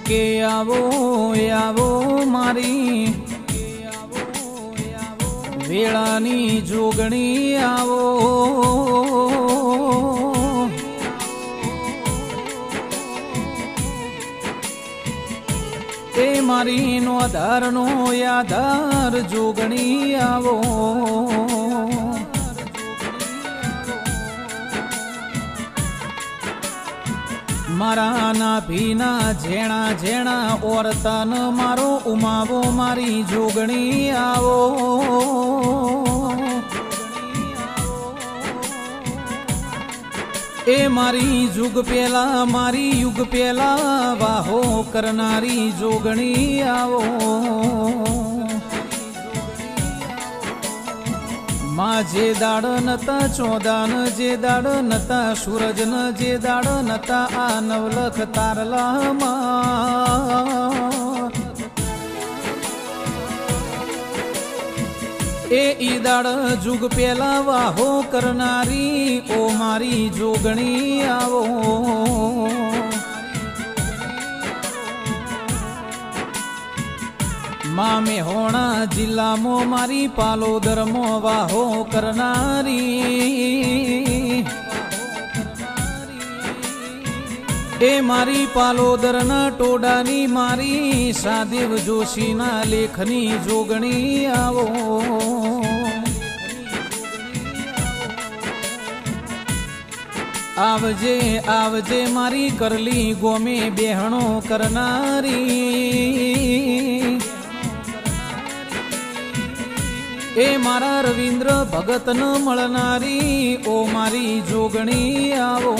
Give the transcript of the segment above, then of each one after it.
કે આવો મારી વેળાની જોગણી આવો એ મારી નો આધારનો આધાર જોગણી આવો મારા ના ભીના ઝેણા ઝેણા ઓરતન મારો ઉમાવો મારી જોગણી આવો એ મારી જુગ પેલા મારી યુગ પેલા વાહો કરનારી જોગણી આવો માં જે દાડ નતા ચોદાન જે દાડ નતા સૂરજ ન જે દાડ નતા આ નવલખ તારલામાં એ ઈ દાડ જુગ પેલા વાહો કરનારી ઓ મારી જોગણી આવો માં મેહોણા જિલ્લામાં મારી પાલોદરમાં વાહો કરનારી એ મારી પાલોદરના ટોડાની મારી સાદેવ જોશીના લેખની જોગણી આવો આવજે આવજે મારી કરલી ગોમે બેહણો કરનારી એ મારા રવિન્દ્ર ભગત ન મળનારી ઓ મારી જોગણી આવો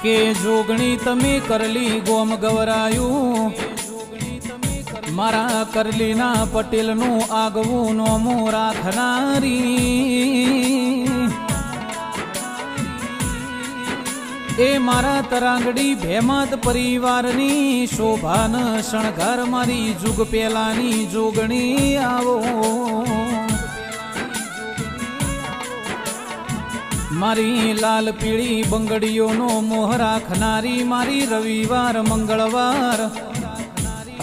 કે જોગણી તમે કરલી ગોમ ગવરાયું મારા કરલીના પટેલનું આગવું નોમું રાખનારી એ મારા તરાંગડી ભેમાત પરિવારની શોભાન શણગાર મારી જુગ પેલાની જોગણી આવો મારી લાલ પીળી બંગડીઓનો મોહ રાખનારી મારી રવિવાર મંગળવાર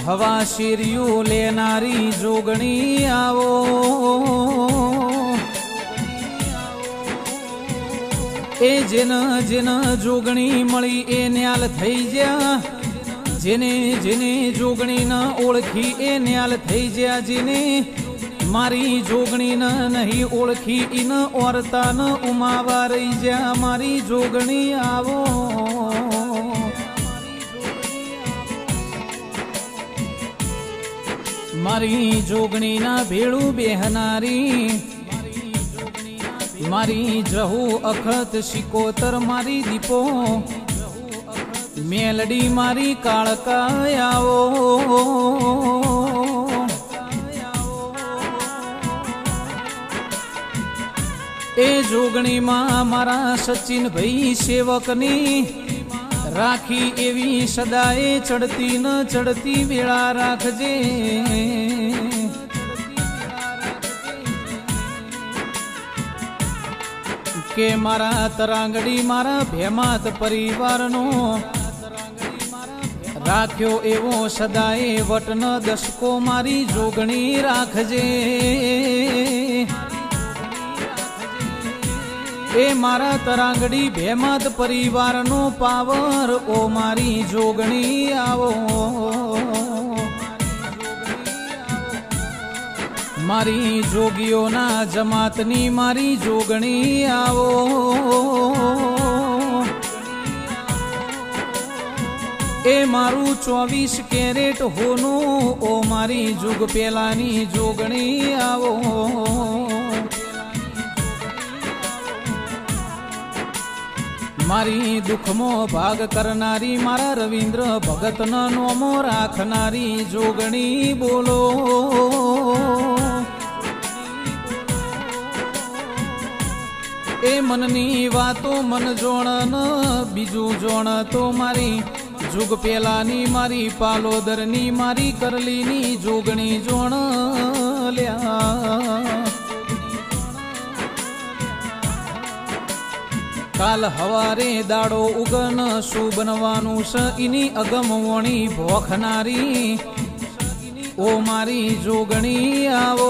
હવા શેરીઓ લેનારી જોગણી આવો એ જેન જેન જોગણી મળી એ ન્યાલ થઈ જ્યા જેને જેને જોગણી ન ઓળખી એ ન્યાલ થઈ જ્યા જેને મારી જોગણી ન નહીં ઓળખી ઈન ઓરતા ન ઉમાવા રહી જ્યા મારી જોગણી આવો મારી જોગણીના ભેળું બેહનારી મારી જહુ અખત શિકોતર મારી દીપો મેલડી મારી કાળકાયાઓ એ જોગણીમાં મારા સચિન ભાઈ સેવકની રાખી એવી સદાએ ચડતી ન ચડતી વેળા રાખજે કે મારા તરાંગડી મારા ભેમાત પરિવારનો રાખ્યો એવો સદાએ વટન દસકો મારી જોગણી રાખજે એ મારા તરાંગડી ભેમાત પરિવારનો પાવર ઓ મારી જોગણી આવો મારી જોગીઓના જમાતની મારી જોગણી આવો એ મારું 24 કેરેટ હોનું ઓ મારી જુગ પેલાની જોગણી આવો મારી દુઃખમાં ભાગ કરનારી મારા રવિન્દ્ર ભગતનો નોમો રાખનારી જોગણી બોલો એ મનની વાતો મન જોણ બીજું જોણ તો મારી જુગ પેલાની મારી પાલોદરની મારી કરલીની જોગણી જોણ લ્યા કાલ હવારે દાડો ઉગન શું બનવાનું છે એની અગમવણી ભોખનારી ઓ મારી જોગણી આવો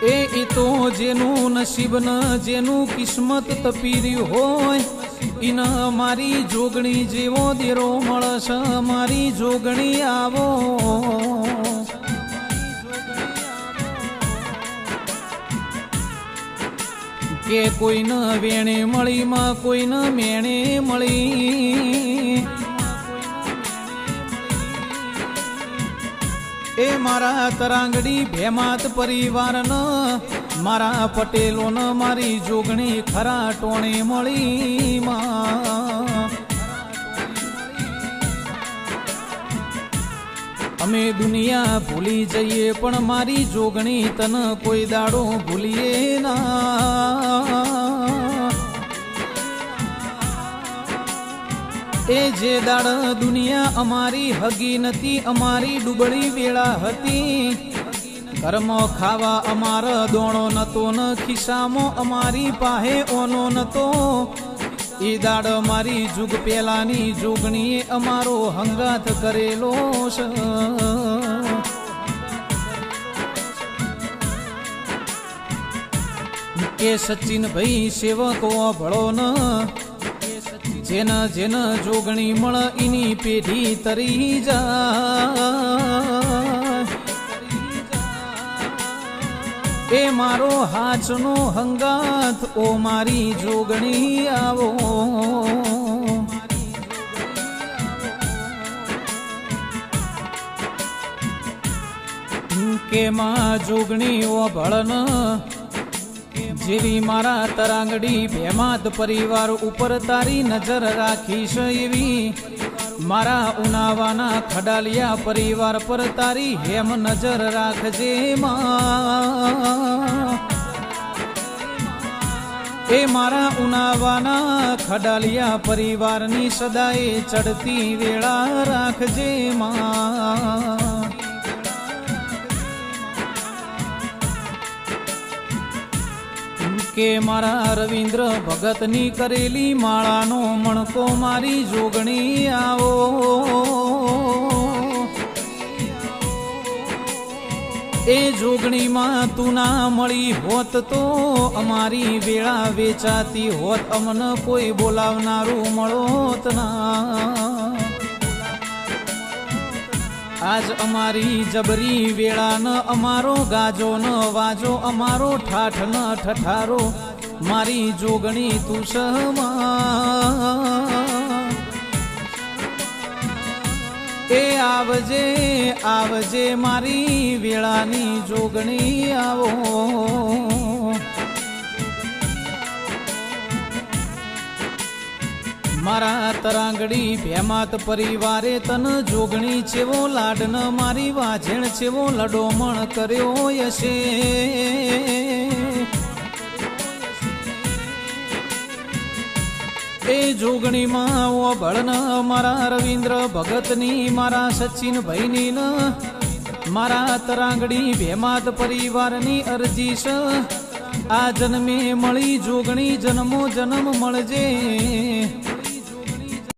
એ તો જેનું નસીબ ન જેનું કિસ્મત તપીર્યું હોય ઇન મારી જોગણી જેવો દેરો મળશે મારી જોગણી આવો કે કોઈને વેણે મળી માં કોઈને મેણે મળી એ મારા તરાંગડી ભેમાત પરિવારનો મારા પટેલોને મારી જોગણી ખરા ટોણે મળી માં અમે દુનિયા ભૂલી જઈએ પણ મારી જોગણી તન કોઈ દાડો ભૂલીએ ના એ જે દાડ દુનિયા અમારી હગી નથી અમારી ડૂબળી વેળા હતી કર્મ ખાવા અમાર દોણો નતો ન ખિસ્સામાં અમારી પાહે ઓનો નતો એ દાડ મારી જુગ પેલાની જોગણીએ અમારો હંગાથ કરેલો છે કે સચિન ભાઈ સેવકો ભળો ન જેન જેન જોગણી મળ એની પેઢી તરી જાય એ મારો હાચનો હંગાથ ઓ મારી જોગણી આવો કે માં જોગણી ઓ ભળન જેવી મારા તરાંગડી ભેમાત પરિવાર ઉપર તારી નજર રાખીશ એવી મારા ઉનાવાના ખડાલિયા પરિવાર પર તારી હેમ નજર રાખજે માં એ મારા ઉનાવાના ખડાલિયા પરિવારની સદાય ચડતી વેળા રાખજે માં કે મારા રવિન્દ્ર ભગતની કરેલી માળાનો મણકો મારી જોગણી આવો એ જોગણીમાં તું ના મળી હોત તો અમારી વેળા વેચાતી હોત અમને કોઈ બોલાવનારું મળોત ના આજ અમારી જબરી વેળા ન અમારો ગાજો ન વાજો અમારો ઠાઠ ન ઠઠારો મારી જોગણી તું સમા એ આવજે આવજે મારી વેળાની જોગણી આવો મારા તરાંગડી ભેમાત પરિવારે તન જોગણી છેવો લાડન મારી વાજણ છેવો લડોમણ કર્યો હશે એ જોગણીમાં ઓ ભળન મારા રવિન્દ્ર ભગતની મારા સચિન ભાઈની ન મારા તરાંગડી ભેમાત પરિવારની અરજી છે આ જન્મે મળી જોગણી જન્મો જન્મ મળજે